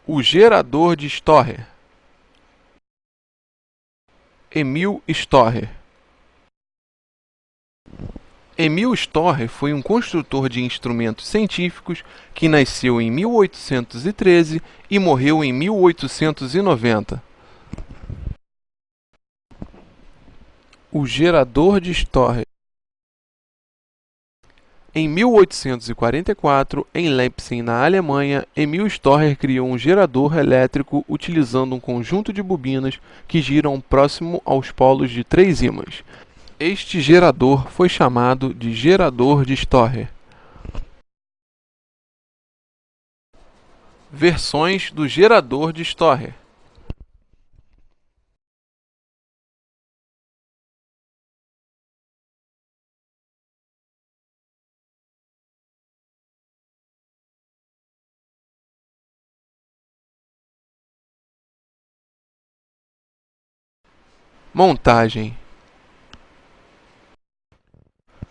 O gerador de Storer. Emil Storer. Emil Storer foi um construtor de instrumentos científicos que nasceu em 1813 e morreu em 1890. O gerador de Storer. Em 1844, em Leipzig, na Alemanha, Emil Storer criou um gerador elétrico utilizando um conjunto de bobinas que giram próximo aos polos de 3 ímãs. Este gerador foi chamado de gerador de Storer. Versões do gerador de Storer. Montagem.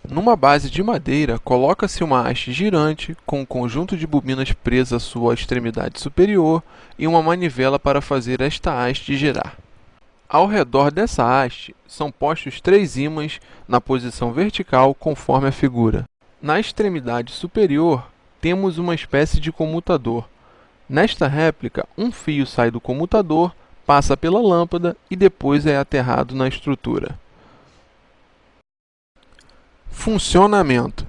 Numa base de madeira, coloca-se uma haste girante com um conjunto de bobinas presa à sua extremidade superior e uma manivela para fazer esta haste girar. Ao redor dessa haste são postos 3 ímãs na posição vertical conforme a figura. Na extremidade superior temos uma espécie de comutador. Nesta réplica, um fio sai do comutador, passa pela lâmpada e depois é aterrado na estrutura. Funcionamento.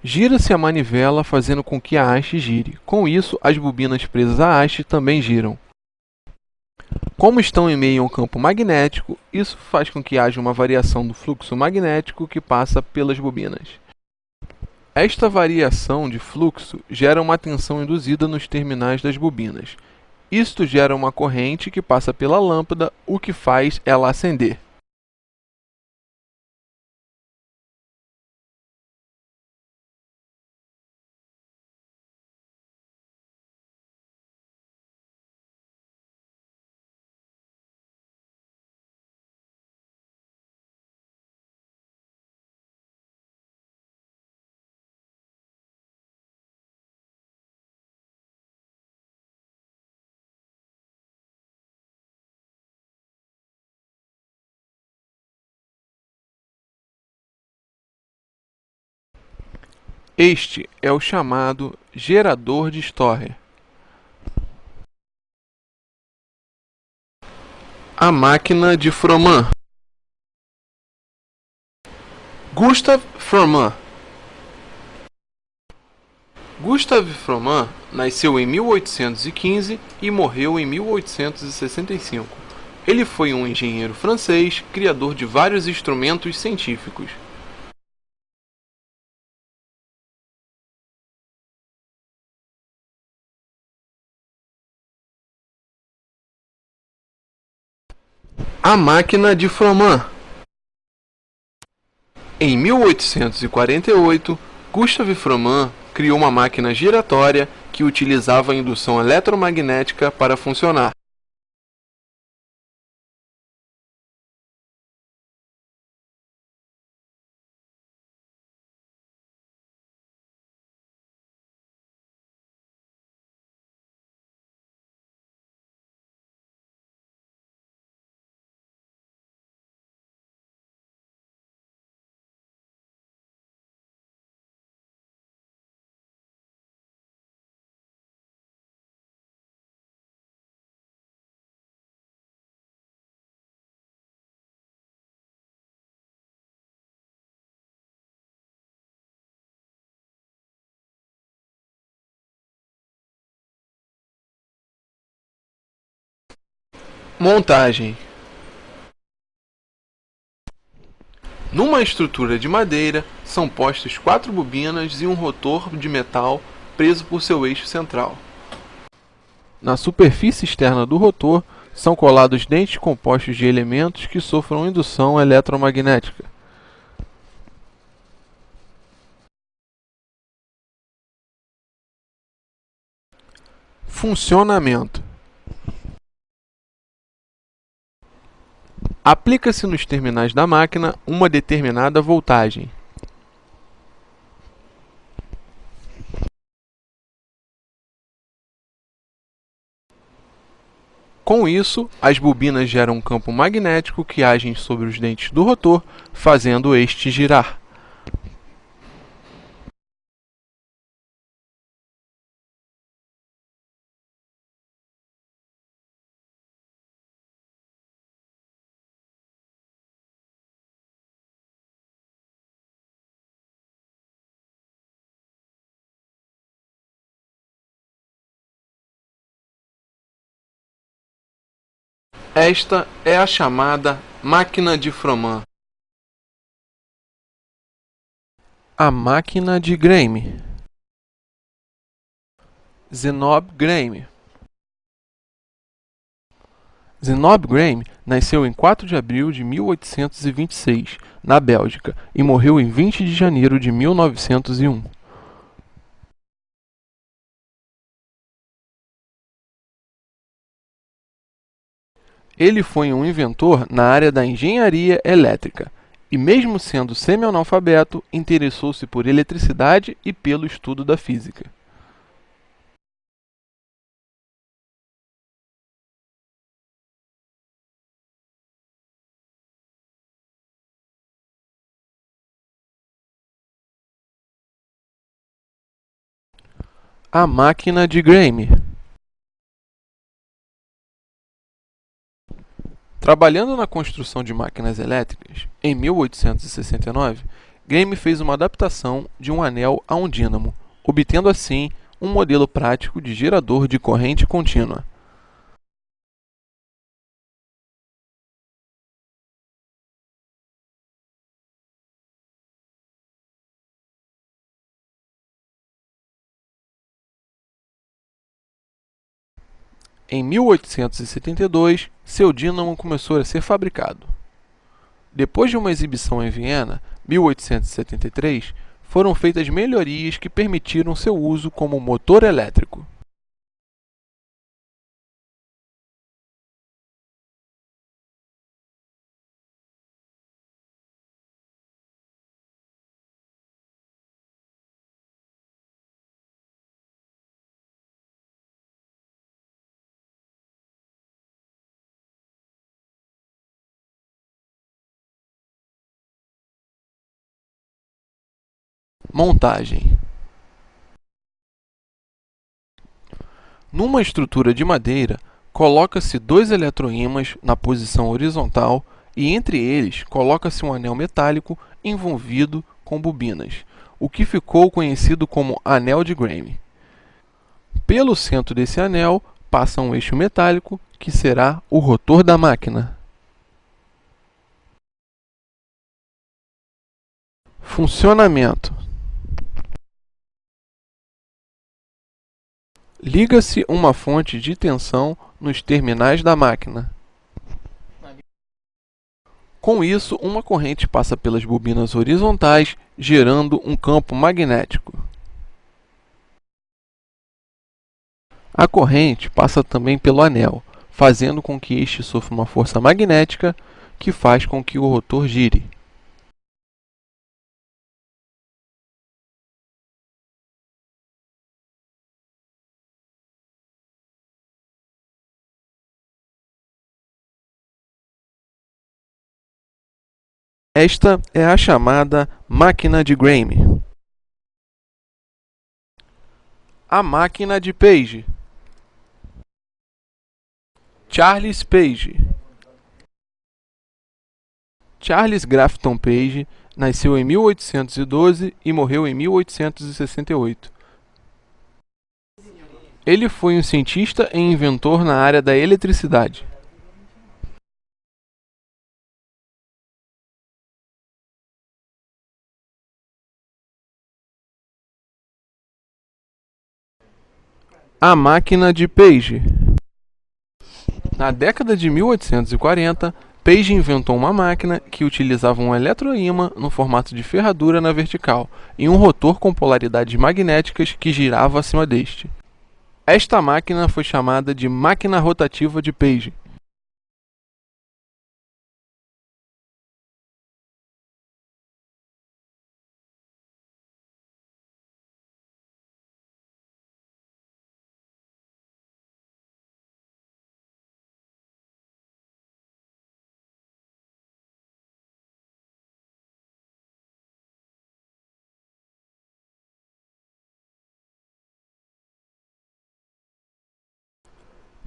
Gira-se a manivela fazendo com que a haste gire. Com isso, as bobinas presas à haste também giram. Como estão em meio a um campo magnético, isso faz com que haja uma variação do fluxo magnético que passa pelas bobinas. Esta variação de fluxo gera uma tensão induzida nos terminais das bobinas. Isto gera uma corrente que passa pela lâmpada, o que faz ela acender. Este é o chamado gerador de Storer. A máquina de Froment. Gustav Froment. Gustav Froment nasceu em 1815 e morreu em 1865. Ele foi um engenheiro francês, criador de vários instrumentos científicos. A máquina de Froment. Em 1848, Gustav Froment criou uma máquina giratória que utilizava a indução eletromagnética para funcionar. Montagem. Numa estrutura de madeira, são postos 4 bobinas e um rotor de metal preso por seu eixo central. Na superfície externa do rotor, são colados dentes compostos de elementos que sofram indução eletromagnética. Funcionamento. Aplica-se nos terminais da máquina uma determinada voltagem. Com isso, as bobinas geram um campo magnético que age sobre os dentes do rotor, fazendo este girar. Esta é a chamada máquina de Froment. A máquina de Graeme. Zenob Graeme. Zenob Graeme nasceu em 4 de abril de 1826, na Bélgica, e morreu em 20 de janeiro de 1901. Ele foi um inventor na área da engenharia elétrica e, mesmo sendo semi-analfabeto, interessou-se por eletricidade e pelo estudo da física. A máquina de Graeme. Trabalhando na construção de máquinas elétricas, em 1869, Graeme fez uma adaptação de um anel a um dínamo, obtendo assim um modelo prático de gerador de corrente contínua. Em 1872, seu dínamo começou a ser fabricado. Depois de uma exibição em Viena, 1873, foram feitas melhorias que permitiram seu uso como motor elétrico. Montagem. Numa estrutura de madeira, coloca-se dois eletroímãs na posição horizontal e entre eles coloca-se um anel metálico envolvido com bobinas, o que ficou conhecido como anel de Graeme. Pelo centro desse anel passa um eixo metálico que será o rotor da máquina. Funcionamento. Liga-se uma fonte de tensão nos terminais da máquina. Com isso, uma corrente passa pelas bobinas horizontais, gerando um campo magnético. A corrente passa também pelo anel, fazendo com que este sofra uma força magnética que faz com que o rotor gire. Esta é a chamada máquina de Graeme. A máquina de Page. Charles Page. Charles Grafton Page nasceu em 1812 e morreu em 1868. Ele foi um cientista e inventor na área da eletricidade. A máquina de Page. Na década de 1840, Page inventou uma máquina que utilizava um eletroímã no formato de ferradura na vertical e um rotor com polaridades magnéticas que girava acima deste. Esta máquina foi chamada de máquina rotativa de Page.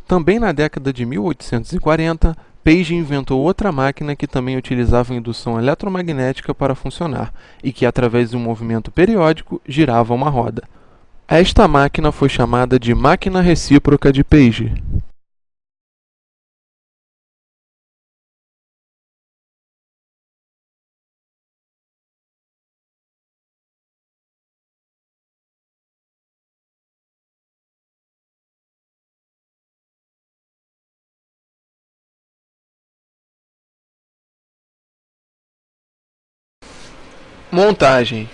Também na década de 1840, Page inventou outra máquina que também utilizava indução eletromagnética para funcionar e que, através de um movimento periódico, girava uma roda. Esta máquina foi chamada de máquina recíproca de Page. Montagem.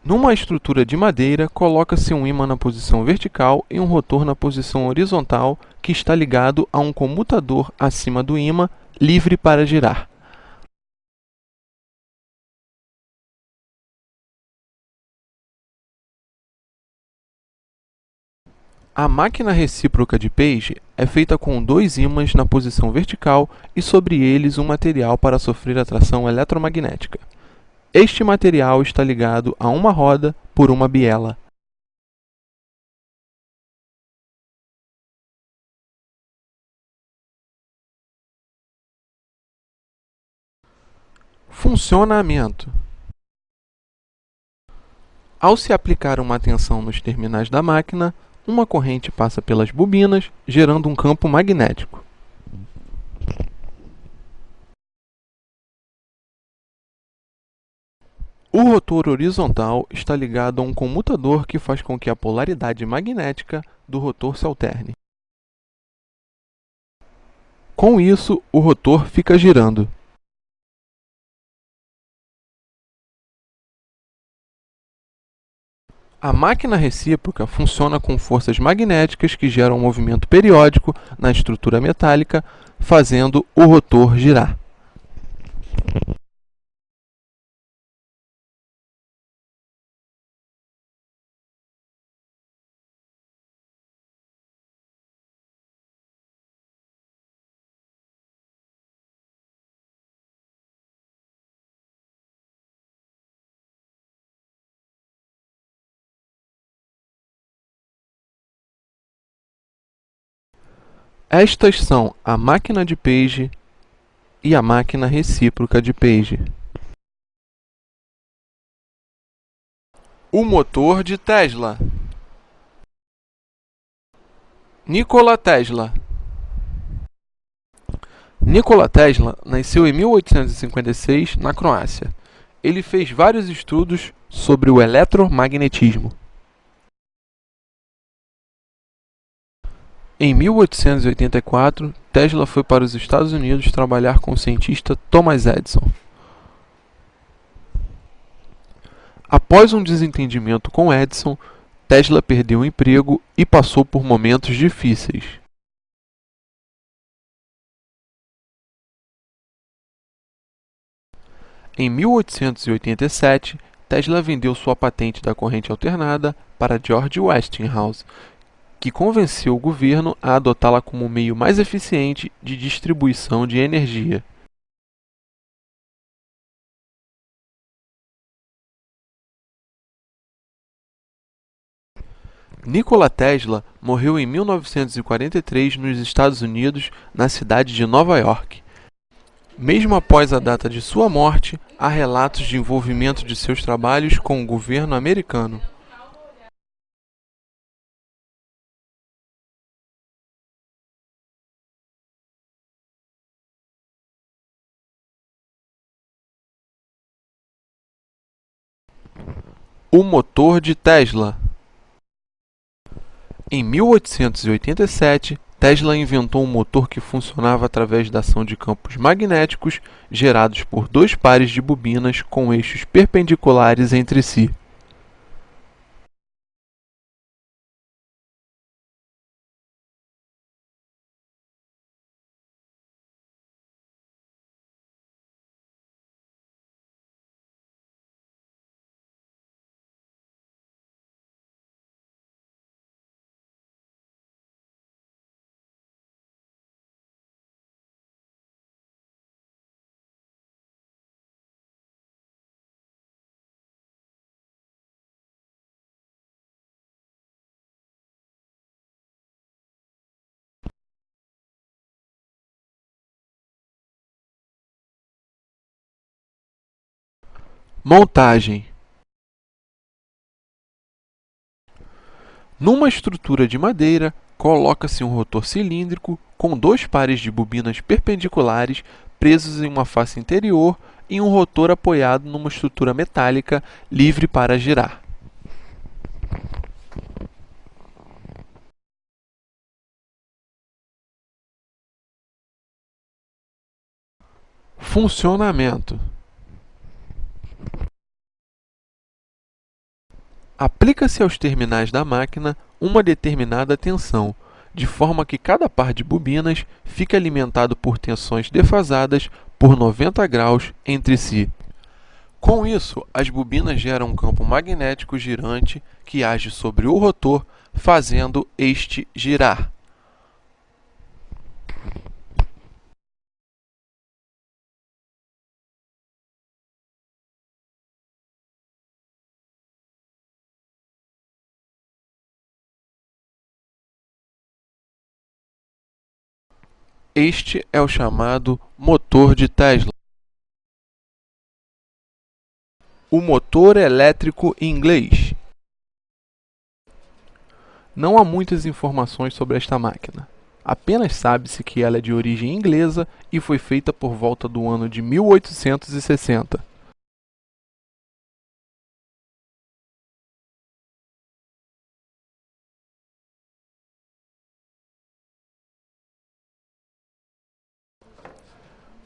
Numa estrutura de madeira, coloca-se um ímã na posição vertical e um rotor na posição horizontal que está ligado a um comutador acima do ímã, livre para girar. A máquina recíproca de Page é feita com dois ímãs na posição vertical e sobre eles um material para sofrer atração eletromagnética. Este material está ligado a uma roda por uma biela. Funcionamento. Ao se aplicar uma tensão nos terminais da máquina, uma corrente passa pelas bobinas, gerando um campo magnético. O rotor horizontal está ligado a um comutador que faz com que a polaridade magnética do rotor se alterne. Com isso, o rotor fica girando. A máquina recíproca funciona com forças magnéticas que geram um movimento periódico na estrutura metálica, fazendo o rotor girar. Estas são a máquina de Page e a máquina recíproca de Page. O motor de Tesla. Nikola Tesla. Nikola Tesla nasceu em 1856 na Croácia. Ele fez vários estudos sobre o eletromagnetismo. Em 1884, Tesla foi para os Estados Unidos trabalhar com o cientista Thomas Edison. Após um desentendimento com Edison, Tesla perdeu o emprego e passou por momentos difíceis. Em 1887, Tesla vendeu sua patente da corrente alternada para George Westinghouse, que convenceu o governo a adotá-la como o meio mais eficiente de distribuição de energia. Nikola Tesla morreu em 1943 nos Estados Unidos, na cidade de Nova York. Mesmo após a data de sua morte, há relatos de envolvimento de seus trabalhos com o governo americano. O motor de Tesla. Em 1887, Tesla inventou um motor que funcionava através da ação de campos magnéticos gerados por dois pares de bobinas com eixos perpendiculares entre si. Montagem. Numa estrutura de madeira, coloca-se um rotor cilíndrico com dois pares de bobinas perpendiculares presos em uma face interior e um rotor apoiado numa estrutura metálica livre para girar. Funcionamento. Aplica-se aos terminais da máquina uma determinada tensão, de forma que cada par de bobinas fique alimentado por tensões defasadas por 90 graus entre si. Com isso, as bobinas geram um campo magnético girante que age sobre o rotor, fazendo este girar. Este é o chamado motor de Tesla. O motor elétrico inglês. Não há muitas informações sobre esta máquina. Apenas sabe-se que ela é de origem inglesa e foi feita por volta do ano de 1860.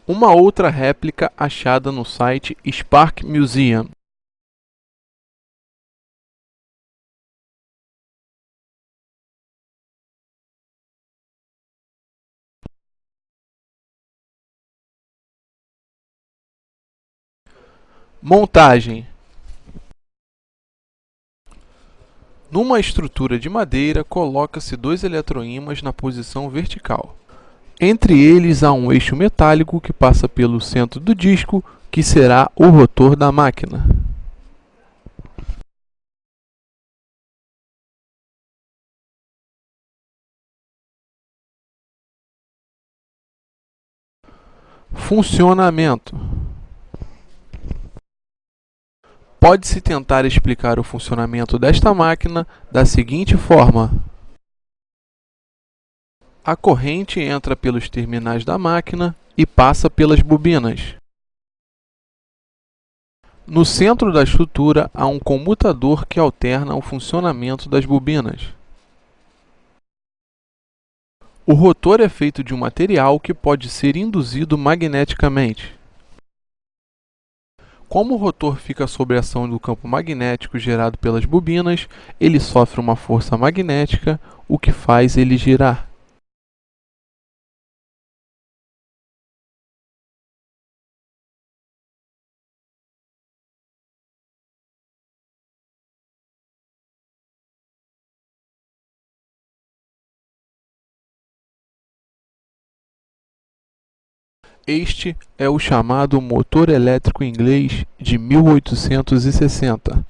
Uma outra réplica achada no site Spark Museum. Montagem. Numa estrutura de madeira, coloca-se dois eletroímãs na posição vertical. Entre eles há um eixo metálico que passa pelo centro do disco, que será o rotor da máquina. Funcionamento. Pode-se tentar explicar o funcionamento desta máquina da seguinte forma: a corrente entra pelos terminais da máquina e passa pelas bobinas. No centro da estrutura há um comutador que alterna o funcionamento das bobinas. O rotor é feito de um material que pode ser induzido magneticamente. Como o rotor fica sob a ação do campo magnético gerado pelas bobinas, ele sofre uma força magnética, o que faz ele girar. Este é o chamado motor elétrico inglês de 1860.